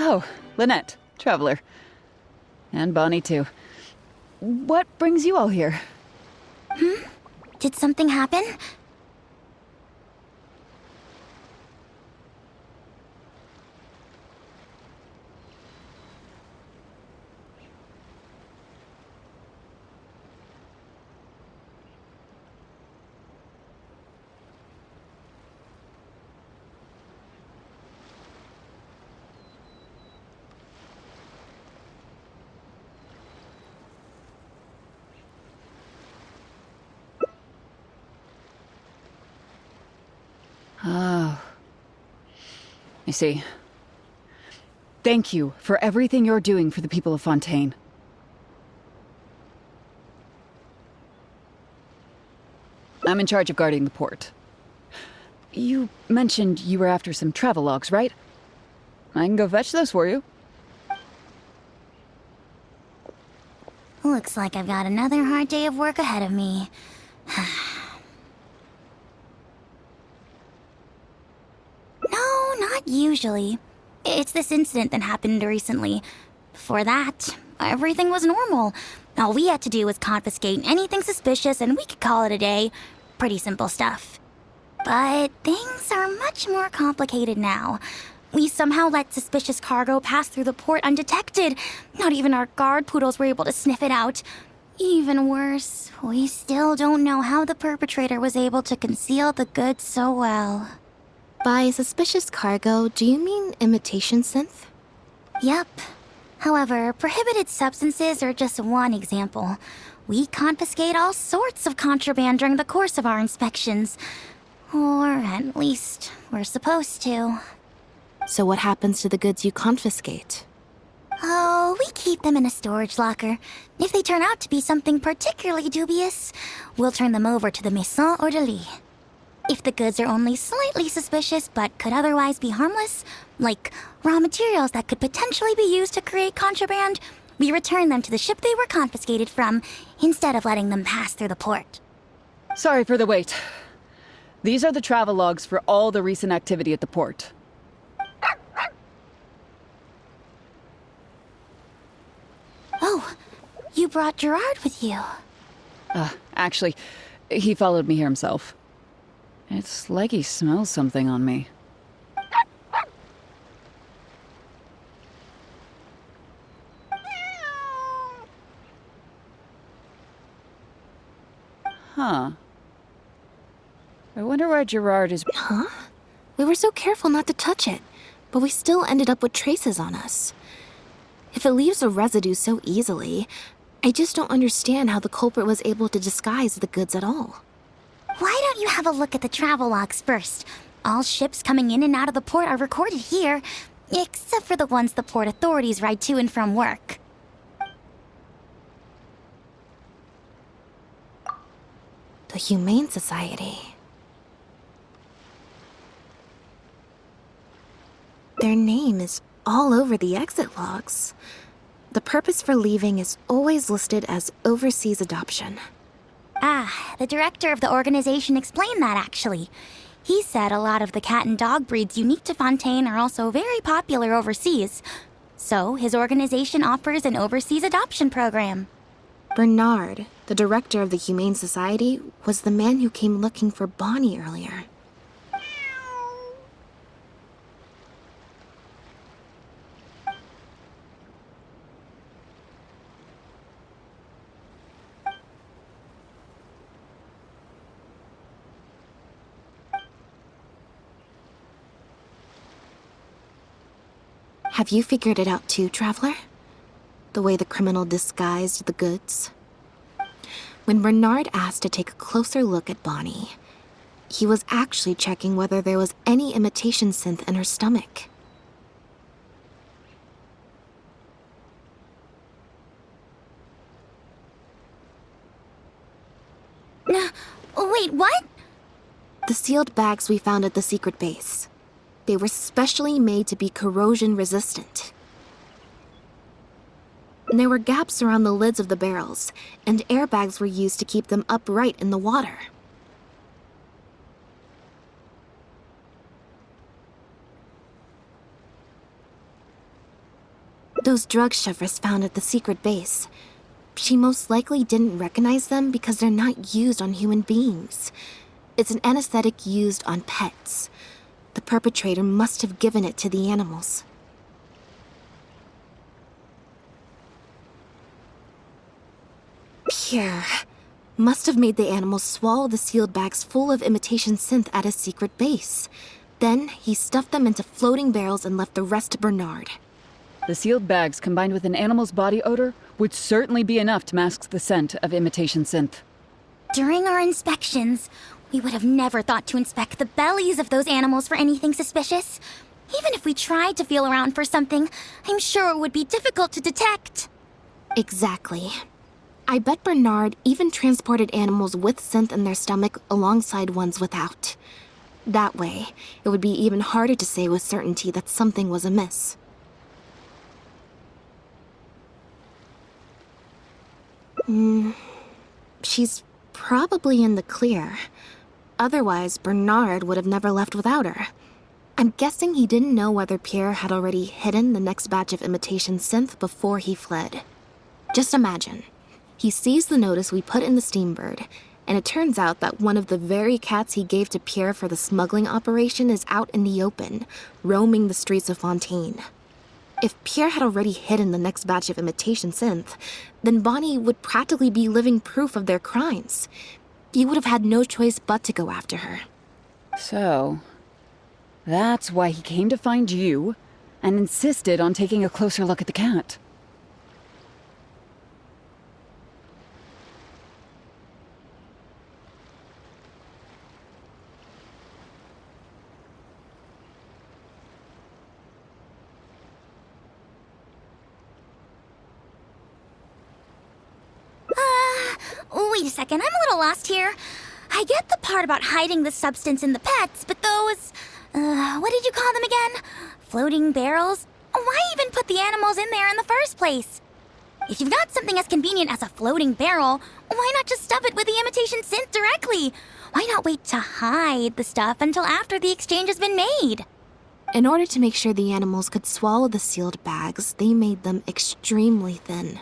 Oh, Lynette, traveler. And Bonnie, too. What brings you all here? Did something happen? Oh. I see. Thank you for everything you're doing for the people of Fontaine. I'm in charge of guarding the port. You mentioned you were after some travelogues, right? I can go fetch those for you. Looks like I've got another hard day of work ahead of me. No, not usually. It's this incident that happened recently. Before that, everything was normal. All we had to do was confiscate anything suspicious and we could call it a day. Pretty simple stuff. But things are much more complicated now. We somehow let suspicious cargo pass through the port undetected. Not even our guard poodles were able to sniff it out. Even worse, we still don't know how the perpetrator was able to conceal the goods so well. By suspicious cargo, do you mean imitation synth? Yep. However, prohibited substances are just one example. We confiscate all sorts of contraband during the course of our inspections. Or at least, we're supposed to. So what happens to the goods you confiscate? Oh, we keep them in a storage locker. If they turn out to be something particularly dubious, we'll turn them over to the Maison Orderly. If the goods are only slightly suspicious but could otherwise be harmless, like raw materials that could potentially be used to create contraband, we return them to the ship they were confiscated from, instead of letting them pass through the port. Sorry for the wait. These are the travelogues for all the recent activity at the port. Oh, you brought Gerard with you. Actually, he followed me here himself. It's like he smells something on me. Huh. I wonder why Gerard is... Huh? We were so careful not to touch it, but we still ended up with traces on us. If it leaves a residue so easily, I just don't understand how the culprit was able to disguise the goods at all. Why don't you have a look at the travel logs first? All ships coming in and out of the port are recorded here, except for the ones the port authorities ride to and from work. The Humane Society. Their name is all over the exit logs. The purpose for leaving is always listed as overseas adoption. Ah, the director of the organization explained that, actually. He said a lot of the cat and dog breeds unique to Fontaine are also very popular overseas. So, his organization offers an overseas adoption program. Bernard, the director of the Humane Society, was the man who came looking for Bonnie earlier. Have you figured it out too, Traveler? The way the criminal disguised the goods? When Bernard asked to take a closer look at Bonnie, he was actually checking whether there was any imitation synth in her stomach. Wait, what? The sealed bags we found at the secret base. They were specially made to be corrosion resistant. There were gaps around the lids of the barrels, and airbags were used to keep them upright in the water. Those drug shovers found at the secret base. She most likely didn't recognize them because they're not used on human beings. It's an anesthetic used on pets. The perpetrator must have given it to the animals. Pierre must have made the animals swallow the sealed bags full of imitation synth at his secret base. Then he stuffed them into floating barrels and left the rest to Bernard. The sealed bags combined with an animal's body odor would certainly be enough to mask the scent of imitation synth. During our inspections, we would have never thought to inspect the bellies of those animals for anything suspicious. Even if we tried to feel around for something, I'm sure it would be difficult to detect. Exactly. I bet Bernard even transported animals with synth in their stomach alongside ones without. That way, it would be even harder to say with certainty that something was amiss. She's probably in the clear. Otherwise, Bernard would have never left without her. I'm guessing he didn't know whether Pierre had already hidden the next batch of imitation synth before he fled. Just imagine. He sees the notice we put in the Steambird, and it turns out that one of the very cats he gave to Pierre for the smuggling operation is out in the open, roaming the streets of Fontaine. If Pierre had already hidden the next batch of imitation synth, then Bonnie would practically be living proof of their crimes. He would have had no choice but to go after her. So, that's why he came to find you and insisted on taking a closer look at the cat. Wait a second, I'm a little lost here. I get the part about hiding the substance in the pets, but those... what did you call them again? Floating barrels? Why even put the animals in there in the first place? If you've got something as convenient as a floating barrel, why not just stuff it with the imitation synth directly? Why not wait to hide the stuff until after the exchange has been made? In order to make sure the animals could swallow the sealed bags, they made them extremely thin.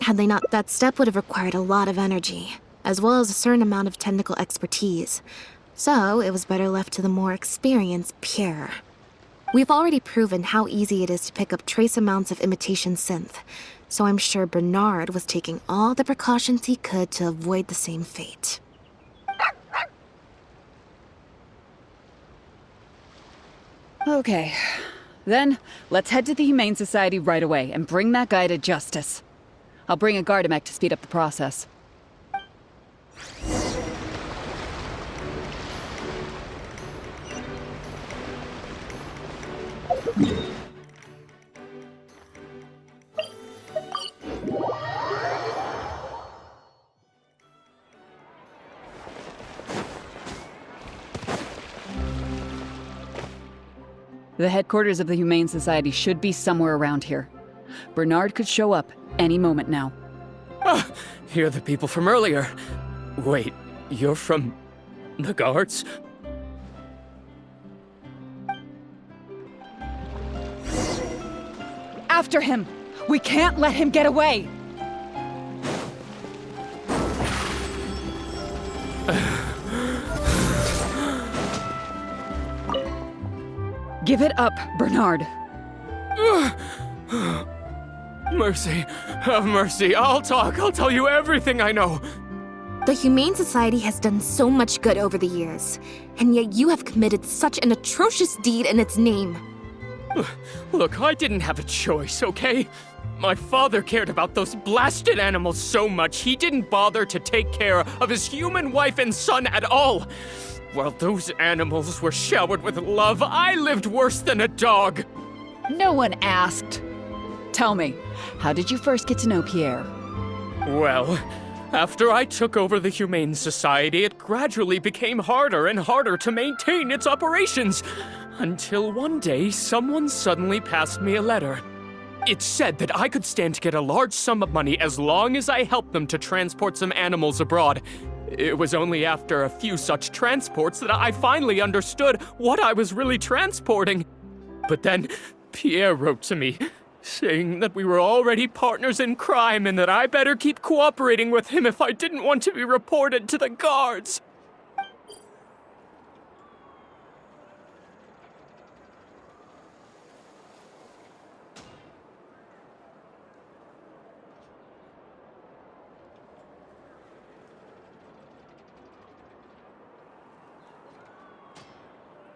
Had they not, that step would have required a lot of energy, as well as a certain amount of technical expertise. So, it was better left to the more experienced Pierre. We've already proven how easy it is to pick up trace amounts of imitation synth, so I'm sure Bernard was taking all the precautions he could to avoid the same fate. Okay, then let's head to the Humane Society right away and bring that guy to justice. I'll bring a Gardamec to speed up the process. The headquarters of the Humane Society should be somewhere around here. Bernard could show up any moment now. Ah, you're the people from earlier. Wait, you're from the guards? After him! We can't let him get away! Give it up, Bernard. Mercy, have mercy. I'll talk. I'll tell you everything I know. The Humane Society has done so much good over the years, and yet you have committed such an atrocious deed in its name. Look, I didn't have a choice, okay? My father cared about those blasted animals so much, he didn't bother to take care of his human wife and son at all. While those animals were showered with love, I lived worse than a dog. No one asked. Tell me, how did you first get to know Pierre? Well, after I took over the Humane Society, it gradually became harder and harder to maintain its operations. Until one day, someone suddenly passed me a letter. It said that I could stand to get a large sum of money as long as I helped them to transport some animals abroad. It was only after a few such transports that I finally understood what I was really transporting. But then, Pierre wrote to me, saying that we were already partners in crime and that I better keep cooperating with him if I didn't want to be reported to the guards.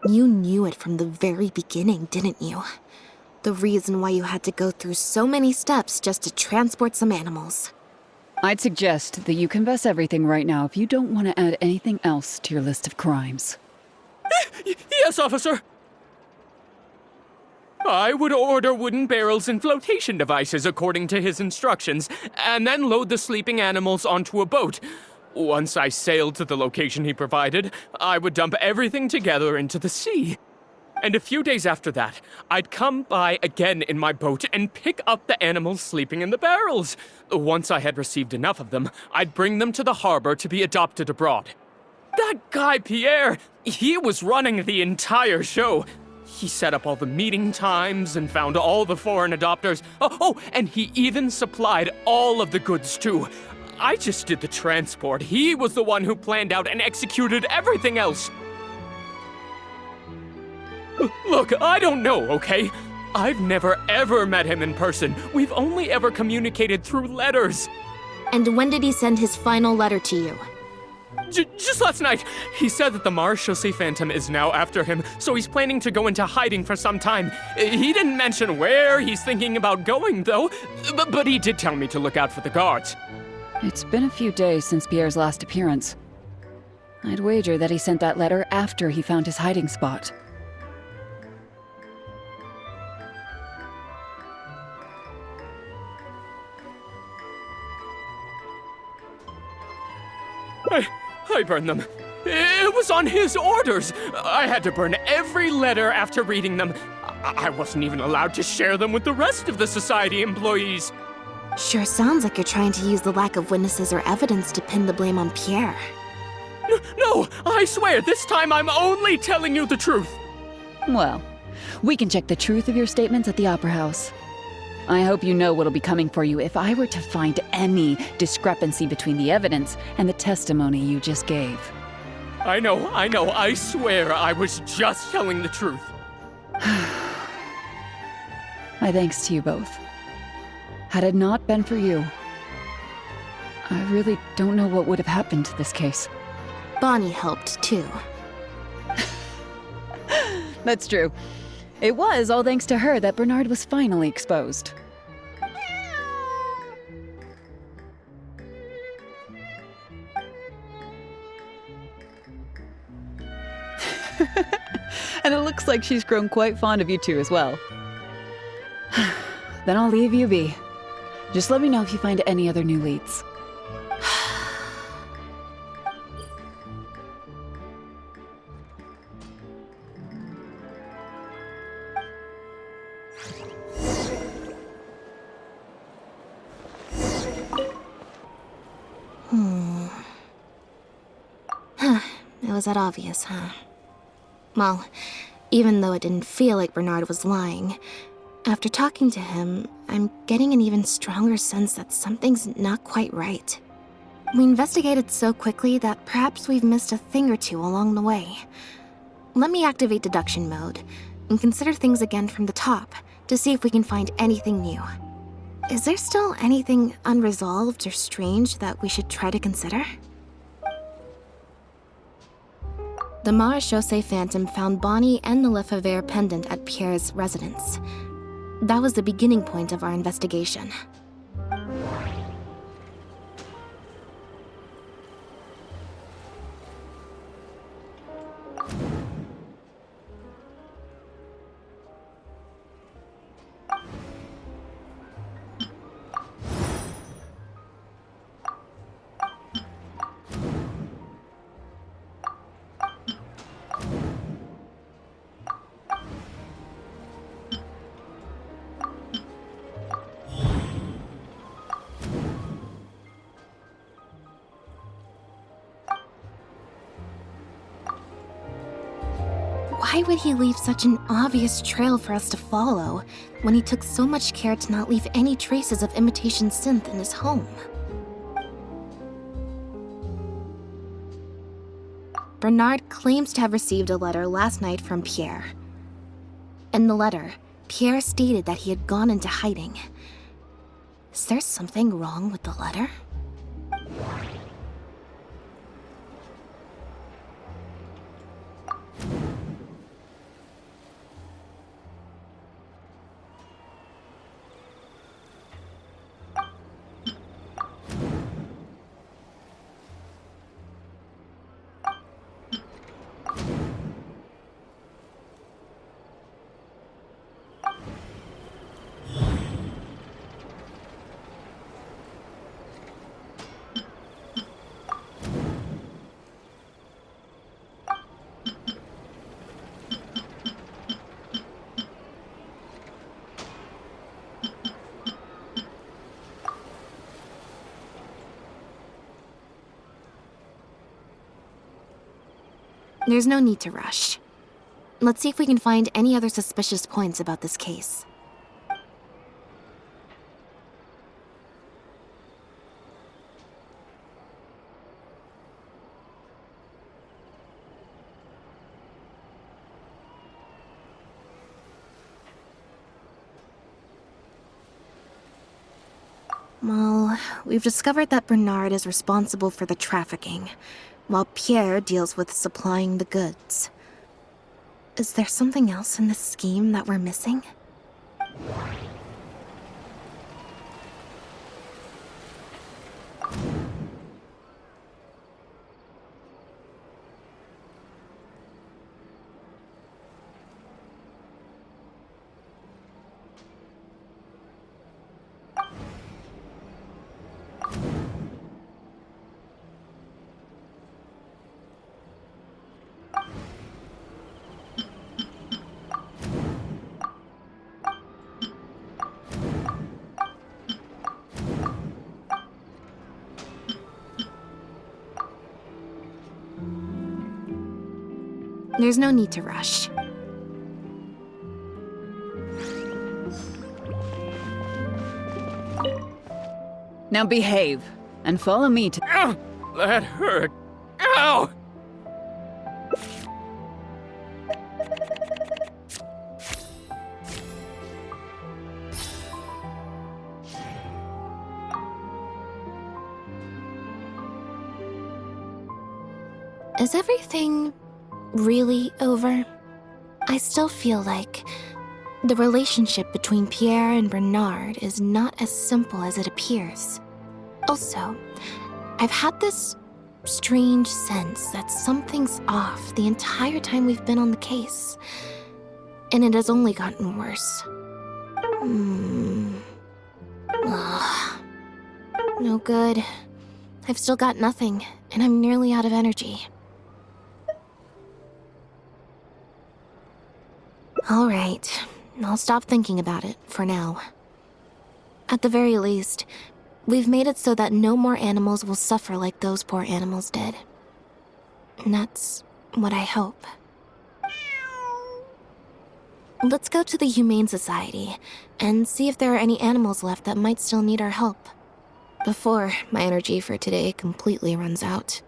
You knew it from the very beginning, didn't you? The reason why you had to go through so many steps just to transport some animals. I'd suggest that you confess everything right now if you don't want to add anything else to your list of crimes. Yes, officer. I would order wooden barrels and flotation devices according to his instructions, and then load the sleeping animals onto a boat. Once I sailed to the location he provided, I would dump everything together into the sea. And a few days after that, I'd come by again in my boat and pick up the animals sleeping in the barrels. Once I had received enough of them, I'd bring them to the harbor to be adopted abroad. That guy, Pierre, he was running the entire show. He set up all the meeting times and found all the foreign adopters. And he even supplied all of the goods, too. I just did the transport. He was the one who planned out and executed everything else. Look, I don't know, okay? I've never ever met him in person. We've only ever communicated through letters. And when did he send his final letter to you? Just last night, he said that the Marechaussee Phantom is now after him, so he's planning to go into hiding for some time. He didn't mention where he's thinking about going, though, but he did tell me to look out for the guards. It's been a few days since Pierre's last appearance. I'd wager that he sent that letter after he found his hiding spot. I burned them. It was on his orders. I had to burn every letter after reading them. I wasn't even allowed to share them with the rest of the society employees. Sure sounds like you're trying to use the lack of witnesses or evidence to pin the blame on Pierre. No, I swear, this time I'm only telling you the truth. Well, we can check the truth of your statements at the Opera House. I hope you know what'll be coming for you if I were to find any discrepancy between the evidence and the testimony you just gave. I know, I swear I was just telling the truth. My thanks to you both. Had it not been for you, I really don't know what would have happened to this case. Bonnie helped, too. That's true. It was all thanks to her that Bernard was finally exposed. And it looks like she's grown quite fond of you two as well. Then I'll leave you be. Just let me know if you find any other new leads. It was that obvious, huh? Well, even though it didn't feel like Bernard was lying, after talking to him, I'm getting an even stronger sense that something's not quite right. We investigated so quickly that perhaps we've missed a thing or two along the way. Let me activate deduction mode and consider things again from the top to see if we can find anything new. Is there still anything unresolved or strange that we should try to consider? The Marechaussee Phantom found Bonnie and the Lefebvre pendant at Pierre's residence. That was the beginning point of our investigation. Why would he leave such an obvious trail for us to follow when he took so much care to not leave any traces of imitation synth in his home? Bernard claims to have received a letter last night from Pierre. In the letter, Pierre stated that he had gone into hiding. Is there something wrong with the letter? There's no need to rush. Let's see if we can find any other suspicious points about this case. Well, we've discovered that Bernard is responsible for the trafficking, while Pierre deals with supplying the goods. Is there something else in this scheme that we're missing? There's no need to rush. Now behave, and follow me to... Ow! That hurt. Ow! Is everything really over? I still feel like the relationship between Pierre and Bernard is not as simple as it appears. Also, I've had this strange sense that something's off the entire time we've been on the case, and it has only gotten worse. Ugh. No good. I've still got nothing, and I'm nearly out of energy. All right, I'll stop thinking about it for now. At the very least, we've made it so that no more animals will suffer like those poor animals did. And that's what I hope. Let's go to the Humane Society and see if there are any animals left that might still need our help, before my energy for today completely runs out.